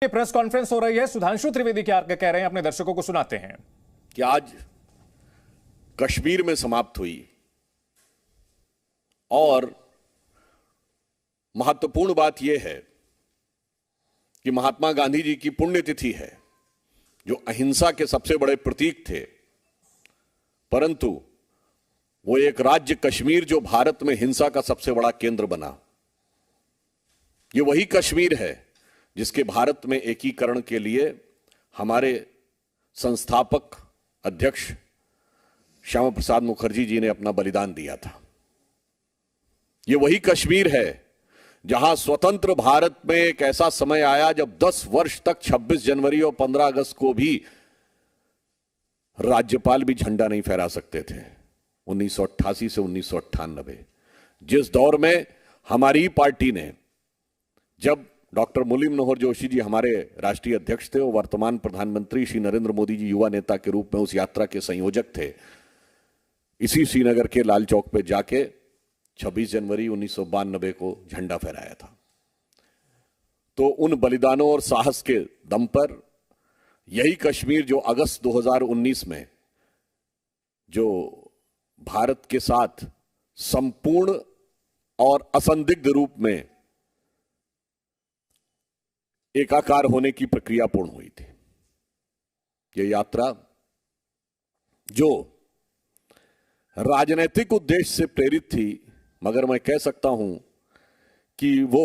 Press conference हो रही है। सुधांशु त्रिवेदी क्या कह रहे हैं, अपने दर्शकों को सुनाते हैं। कि आज कश्मीर में समाप्त हुई और महत्वपूर्ण बात यह है कि महात्मा गांधी जी की पुण्यतिथि है, जो अहिंसा के सबसे बड़े प्रतीक थे, परंतु वो एक राज्य कश्मीर जो भारत में हिंसा का सबसे बड़ा केंद्र बना। ये वही कश्मीर है जिसके भारत में एकीकरण के लिए हमारे संस्थापक अध्यक्ष श्यामा प्रसाद मुखर्जी जी ने अपना बलिदान दिया था। ये वही कश्मीर है जहां स्वतंत्र भारत में एक ऐसा समय आया जब 10 वर्ष तक 26 जनवरी और 15 अगस्त को भी राज्यपाल भी झंडा नहीं फहरा सकते थे। 1988 से 1998 जिस दौर में हमारी पार्टी ने, जब डॉक्टर मुरली मनोहर जोशी जी हमारे राष्ट्रीय अध्यक्ष थे और वर्तमान प्रधानमंत्री श्री नरेंद्र मोदी जी युवा नेता के रूप में उस यात्रा के संयोजक थे, इसी श्रीनगर के लाल चौक पे जाके 26 जनवरी 1992 को झंडा फहराया था। तो उन बलिदानों और साहस के दम पर यही कश्मीर जो अगस्त 2019 में जो भारत के साथ संपूर्ण और असंदिग्ध रूप में एकाकार होने की प्रक्रिया पूर्ण हुई थी। यह यात्रा जो राजनीतिक उद्देश्य से प्रेरित थी, मगर मैं कह सकता हूं कि वो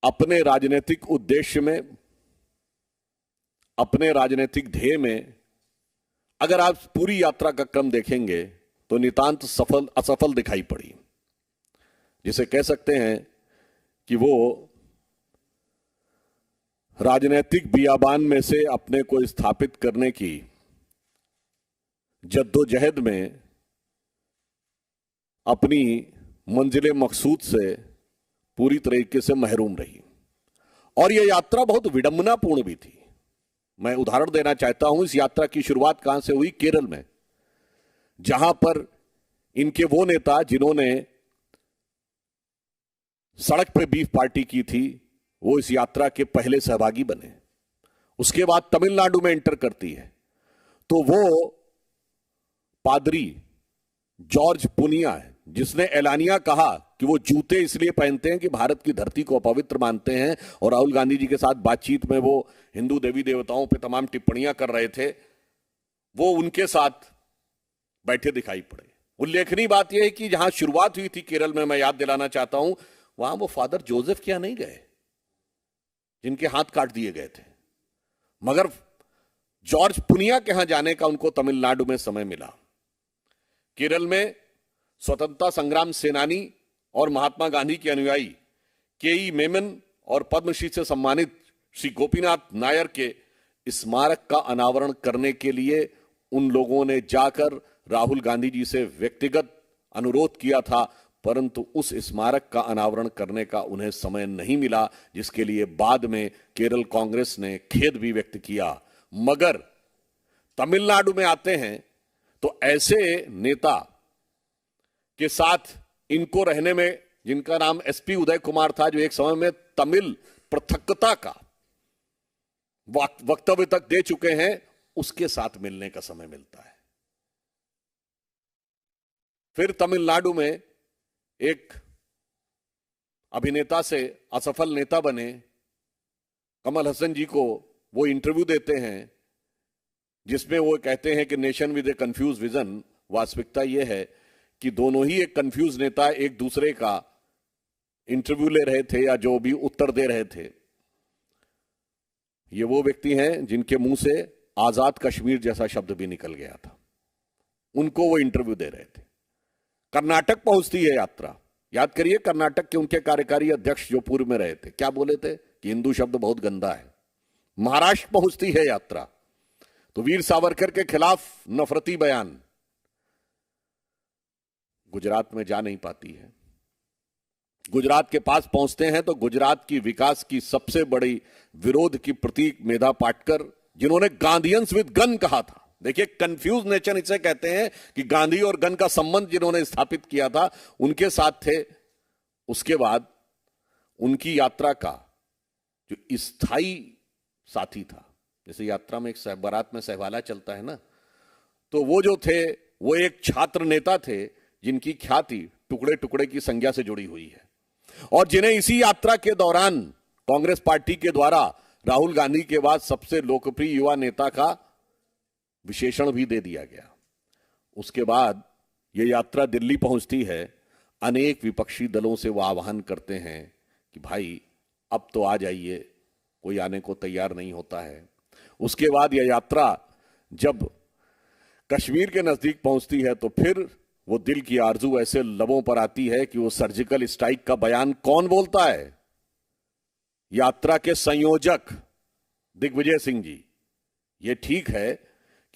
अपने राजनीतिक उद्देश्य में, अपने राजनीतिक ध्येय में, अगर आप पूरी यात्रा का क्रम देखेंगे तो नितांत असफल दिखाई पड़ी। जिसे कह सकते हैं कि वो राजनीतिक बियाबान में से अपने को स्थापित करने की जद्दोजहद में अपनी मंजिल मकसूद से पूरी तरीके से महरूम रही। और यह यात्रा बहुत विडंबनापूर्ण भी थी। मैं उदाहरण देना चाहता हूं, इस यात्रा की शुरुआत कहां से हुई? केरल में, जहां पर इनके वो नेता जिन्होंने सड़क पे बीफ पार्टी की थी, वो इस यात्रा के पहले सहभागी बने। उसके बाद तमिलनाडु में एंटर करती है तो वो पादरी जॉर्ज पुनिया है जिसने एलानिया कहा कि वो जूते इसलिए पहनते हैं कि भारत की धरती को अपवित्र मानते हैं, और राहुल गांधी जी के साथ बातचीत में वो हिंदू देवी देवताओं पे तमाम टिप्पणियां कर रहे थे, वो उनके साथ बैठे दिखाई पड़े। उल्लेखनीय बात यह है कि जहां शुरुआत हुई थी केरल में, मैं याद दिलाना चाहता हूं, वहां वो फादर जोसेफ क्या नहीं गए जिनके हाथ काट दिए गए थे, मगर जॉर्ज पुनिया के यहां जाने का उनको तमिलनाडु में समय मिला। केरल में स्वतंत्रता संग्राम सेनानी और महात्मा गांधी के अनुयायी के.ई. मेनन और पद्मश्री से सम्मानित श्री गोपीनाथ नायर के स्मारक का अनावरण करने के लिए उन लोगों ने जाकर राहुल गांधी जी से व्यक्तिगत अनुरोध किया था, परंतु उस स्मारक का अनावरण करने का उन्हें समय नहीं मिला, जिसके लिए बाद में केरल कांग्रेस ने खेद भी व्यक्त किया। मगर तमिलनाडु में आते हैं तो ऐसे नेता के साथ इनको रहने में, जिनका नाम एसपी उदय कुमार था, जो एक समय में तमिल पृथकता का वक्तव्य तक दे चुके हैं, उसके साथ मिलने का समय मिलता है। फिर तमिलनाडु में एक अभिनेता से असफल नेता बने कमल हसन जी को वो इंटरव्यू देते हैं जिसमें वो कहते हैं कि nation with A confuse vision. वास्तविकता यह है कि दोनों ही एक कंफ्यूज नेता एक दूसरे का इंटरव्यू ले रहे थे या जो भी उत्तर दे रहे थे। ये वो व्यक्ति हैं जिनके मुंह से आजाद कश्मीर जैसा शब्द भी निकल गया था, उनको वो इंटरव्यू दे रहे थे। कर्नाटक पहुंचती है यात्रा। याद करिए, कर्नाटक के उनके कार्यकारी अध्यक्ष जो पूर्व में रहे थे, क्या बोले थे कि हिंदू शब्द बहुत गंदा है। महाराष्ट्र पहुंचती है यात्रा तो वीर सावरकर के खिलाफ नफरती बयान। गुजरात में जा नहीं पाती है। गुजरात के पास पहुंचते हैं तो गुजरात की विकास की सबसे बड़ी विरोध की प्रतीक मेधा पाटकर, जिन्होंने गांधीयंस विद गन कहा था, देखिए कंफ्यूज नेशन इसे कहते हैं कि गांधी और गन का संबंध जिन्होंने स्थापित किया था उनके साथ थे। उसके बाद उनकी यात्रा का जो स्थायी साथी था, जैसे यात्रा में एक बारात में सहवाला चलता है ना, तो वो जो थे वो एक छात्र नेता थे जिनकी ख्याति टुकड़े टुकड़े की संज्ञा से जुड़ी हुई है, और जिन्हें इसी यात्रा के दौरान कांग्रेस पार्टी के द्वारा राहुल गांधी के बाद सबसे लोकप्रिय युवा नेता का विशेषण भी दे दिया गया। उसके बाद यह यात्रा दिल्ली पहुंचती है। अनेक विपक्षी दलों से वो आह्वान करते हैं कि भाई अब तो आ जाइए, कोई आने को तैयार नहीं होता है। उसके बाद यह यात्रा जब कश्मीर के नजदीक पहुंचती है तो फिर वो दिल की आरजू ऐसे लबों पर आती है कि वो सर्जिकल स्ट्राइक का बयान कौन बोलता है? यात्रा के संयोजक दिग्विजय सिंह जी। ये ठीक है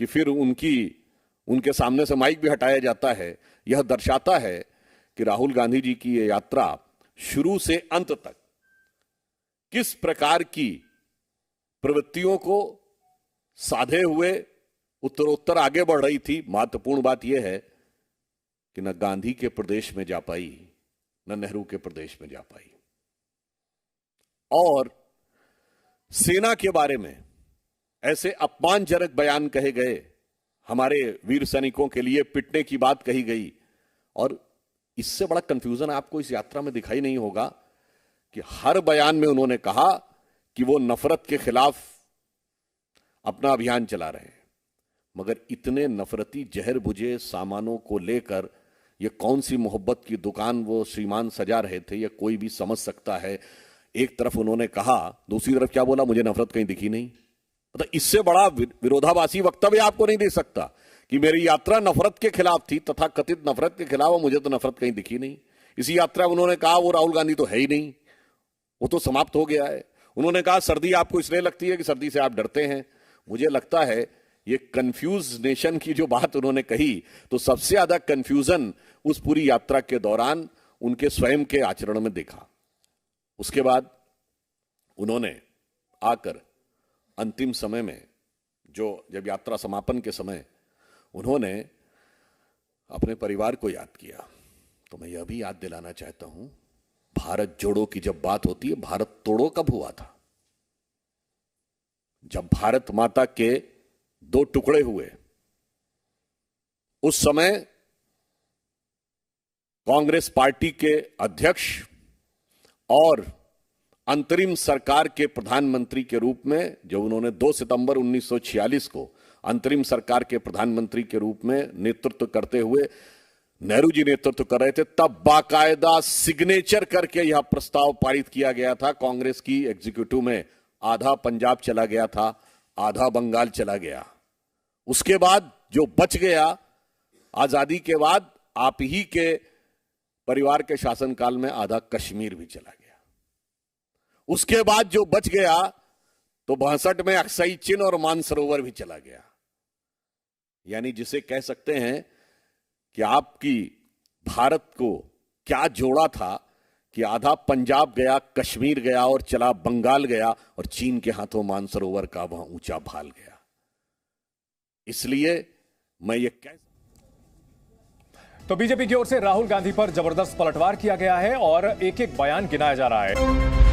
कि फिर उनके सामने से माइक भी हटाया जाता है। यह दर्शाता है कि राहुल गांधी जी की यह यात्रा शुरू से अंत तक किस प्रकार की प्रवृत्तियों को साधे हुए उत्तरोत्तर आगे बढ़ रही थी। महत्वपूर्ण बात यह है कि न गांधी के प्रदेश में जा पाई, न नेहरू के प्रदेश में जा पाई। और सेना के बारे में ऐसे अपमानजनक बयान कहे गए, हमारे वीर सैनिकों के लिए पिटने की बात कही गई। और इससे बड़ा कंफ्यूजन आपको इस यात्रा में दिखाई नहीं होगा कि हर बयान में उन्होंने कहा कि वो नफरत के खिलाफ अपना अभियान चला रहे हैं, मगर इतने नफरती जहर बुझे सामानों को लेकर ये कौन सी मोहब्बत की दुकान वो श्रीमान सजा रहे थे, ये कोई भी समझ सकता है। एक तरफ उन्होंने कहा, दूसरी तरफ क्या बोला? मुझे नफरत कहीं दिखी नहीं। मतलब इससे बड़ा विरोधाभासी वक्तव्य आपको नहीं दे सकता कि मेरी यात्रा नफरत के खिलाफ थी, तथा कथित नफरत के खिलाफ, और मुझे तो नफरत कहीं दिखी नहीं। इसी यात्रा में उन्होंने कहा वो राहुल गांधी तो है ही नहीं, वो तो समाप्त हो गया है। उन्होंने कहा सर्दी आपको इसलिए लगती है कि सर्दी से आप डरते हैं। मुझे लगता है ये कंफ्यूज नेशन की जो बात उन्होंने कही, तो सबसे ज्यादा कंफ्यूजन उस पूरी यात्रा के दौरान उनके स्वयं के आचरण में देखा। उसके बाद उन्होंने आकर अंतिम समय में, जब यात्रा समापन के समय उन्होंने अपने परिवार को याद किया, तो मैं यह भी याद दिलाना चाहता हूं, भारत जोड़ो की जब बात होती है, भारत तोड़ो कब हुआ था? जब भारत माता के 2 टुकड़े हुए, उस समय कांग्रेस पार्टी के अध्यक्ष और अंतरिम सरकार के प्रधानमंत्री के रूप में, जब उन्होंने 2 सितंबर 1946 को अंतरिम सरकार के प्रधानमंत्री के रूप में नेतृत्व करते हुए नेहरू जी नेतृत्व कर रहे थे, तब बाकायदा सिग्नेचर करके यह प्रस्ताव पारित किया गया था कांग्रेस की एग्जीक्यूटिव में। आधा पंजाब चला गया था, आधा बंगाल चला गया। उसके बाद जो बच गया, आजादी के बाद आप ही के परिवार के शासनकाल में आधा कश्मीर भी चला गया। उसके बाद जो बच गया तो 62 में अक्साई चिन और मानसरोवर भी चला गया। यानी जिसे कह सकते हैं कि आपकी भारत को क्या जोड़ा था कि आधा पंजाब गया, कश्मीर गया और चला बंगाल गया, और चीन के हाथों मानसरोवर का वहां ऊंचा भाल गया। इसलिए मैं ये कह, तो बीजेपी की ओर से राहुल गांधी पर जबरदस्त पलटवार किया गया है और एक एक बयान गिनाया जा रहा है।